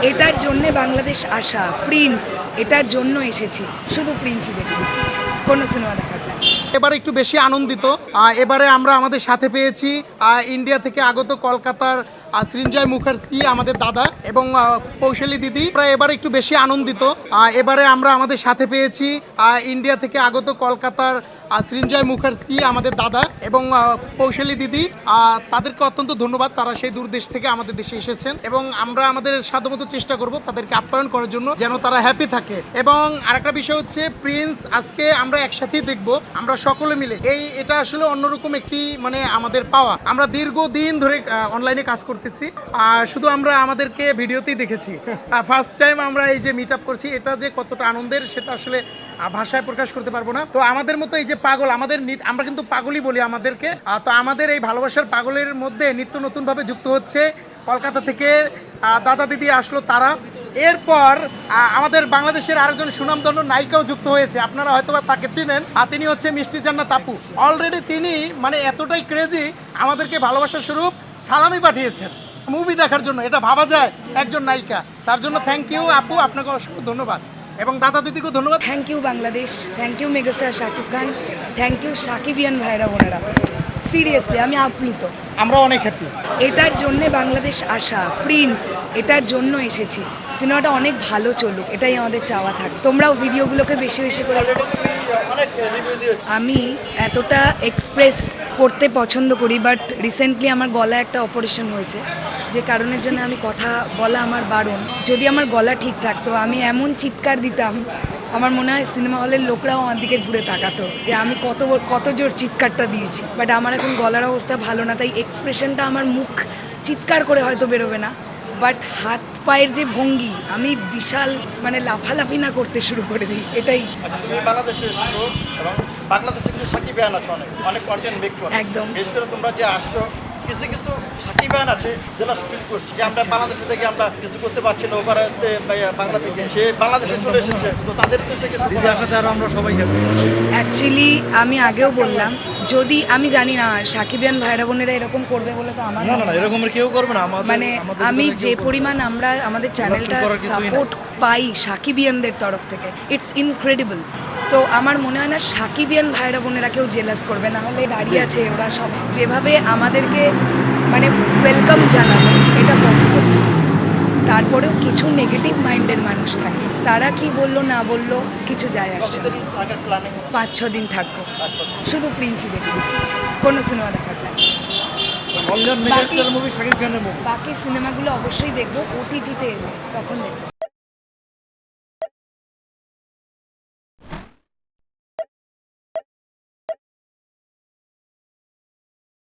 এটার জন্যে বাংলাদেশ আসা, প্রিন্স, এটার জন্য এসেছি, শুধু প্রিন্সই দেখি, কোনো সিনেমা দেখার প্ল্যান। এবারে একটু বেশি আনন্দিত। এবারে আমরা আমাদের সাথে পেয়েছি ইন্ডিয়া থেকে আগত কলকাতার সৃঞ্জয় মুখার্জি আমাদের দাদা এবং কৌশলী দিদি। আমরা এবারে একটু বেশি আনন্দিত। এবারে আমরা আমাদের সাথে পেয়েছি ইন্ডিয়া থেকে আগত কলকাতার সৃঞ্জয় মুখার্জি আমাদের দাদা এবং কৌশলী দিদি। তাদেরকে অত্যন্ত ধন্যবাদ, তারা সেই দূর দেশ থেকে আমাদের দেশে এসেছেন এবং আমরা আমাদের সাধ্যমতো চেষ্টা করব তাদেরকে আপ্যায়ন করার জন্য, যেন তারা হ্যাপি থাকে। এবং আরেকটা বিষয় হচ্ছে প্রিন্স আজকে আমরা একসাথেই দেখব, আমরা সকলে মিলে। এটা আসলে অন্যরকম একটি মানে আমাদের পাওয়া। আমরা দীর্ঘদিন ধরে অনলাইনে কাজ করতেছি, শুধু আমরা আমাদেরকে ভিডিওতেই দেখেছি। ফার্স্ট টাইম আমরা এই যে মিট আপ করছি, এটা যে কতটা আনন্দের সেটা আসলে ভাষায় প্রকাশ করতে পারবো না। তো আমাদের মতো এই যে পাগল, আমরা কিন্তু পাগলই বলি আমাদেরকে। তো আমাদের এই ভালোবাসার পাগলের মধ্যে নিত্য নতুনভাবে যুক্ত হচ্ছে কলকাতা থেকে দাদা দিদি আসলো তারা। এরপর আমাদের বাংলাদেশের আরেকজন সুনামধন্য নায়িকাও যুক্ত হয়েছে, আপনারা হয়তো বা তাকে চিনেন। তিনি হচ্ছে মিষ্টি জান্নাত আপু। অলরেডি তিনি মানে এতটাই ক্রেজি, আমাদেরকে ভালোবাসার স্বরূপ সালামি পাঠিয়েছেন মুভি দেখার জন্য। এটা ভাবা যায় একজন নায়িকা, তার জন্য থ্যাংক ইউ আপু, আপনাকে অসংখ্য ধন্যবাদ এবং দাদা দিদিকেও ধন্যবাদ। Thank you Bangladesh, thank you megastar Shakib Khan, thank you সাকিবিয়ান ভাইরা বোনেরা। সিরিয়াসলি আমি আপ্লুত, আমরা অনেক হ্যাপি। এটার জন্যে বাংলাদেশ আসা, প্রিন্স, এটার জন্য এসেছি। সিনেমাটা অনেক ভালো চলুক, এটাই আমাদের চাওয়া থাকে। তোমরাও ভিডিওগুলোকে বেশি বেশি করে। আমি এতটা এক্সপ্রেস করতে পছন্দ করি, বাট রিসেন্টলি আমার গলায় একটা অপারেশন হয়েছে, যে কারণের জন্য আমি কথা বলা আমার বারণ। যদি আমার গলা ঠিক থাকতো, আমি এমন চিৎকার দিতাম, আমার মনে হয় সিনেমা হলের লোকরাও আমার দিকে ঘুরে তাকাতো যে আমি কত জোর চিৎকারটা দিয়েছি। বাট আমার এখন গলার অবস্থা ভালো না, তাই এক্সপ্রেশনটা আমার মুখ চিৎকার করে হয়তো বেরোবে না, বাট হাত পায়ের যে ভঙ্গি, আমি বিশাল মানে লাফালাফি না করতে শুরু করে দিই, এটাই। বাংলাদেশের এবং বাংলাদেশে কিন্তু সাকিবিয়ান আছে, অনেক কন্টেন্ট মেক করে। একদম বিশেষ করে তোমরা যে আসছো, কিছু কিছু সাকিবিয়ান আছে জেলাস ফিল করছে যে আমরা বাংলাদেশে থেকে আমরা কিছু করতে পারছি না, ওপারে বাংলা থেকে সে বাংলাদেশে চলে এসেছে, তো তাদের তো সে কিছু দিদি আসাতে আর আমরা সবাই হ্যাপি। অ্যাকচুয়ালি আমি আগেও বললাম, যদি আমি জানি না সাকিবিয়ান ভাইরা বোনেরা এরকম করবে বলে, তো আমার না এরকম কেউ করবে না। মানে আমি যে পরিমাণ আমরা আমাদের চ্যানেলটা সাপোর্ট পাই সাকিবিয়ানদের তরফ থেকে, ইটস ইনক্রেডিবল। তো আমার মনে হয় না সাকিবিয়ান ভাইরা বোনেরা কেউ জেলাস করবে, না হলে দাঁড়িয়ে আছে ওরা সব যেভাবে আমাদেরকে মানে ওয়েলকাম জানাবে, এটা পসিবল। তারপরেও কিছু নেগেটিভ মাইন্ডের মানুষ থাকে, তারা কি বললো না বললো কিছু যায় আসছে না। 5-6 দিন থাকবো, শুধু প্রিন্সই দেখবো, কোনো সিনেমা দেখার প্ল্যান। বাকি সিনেমাগুলো অবশ্যই দেখবো, ওটিটিতে এলে তখন দেখবো।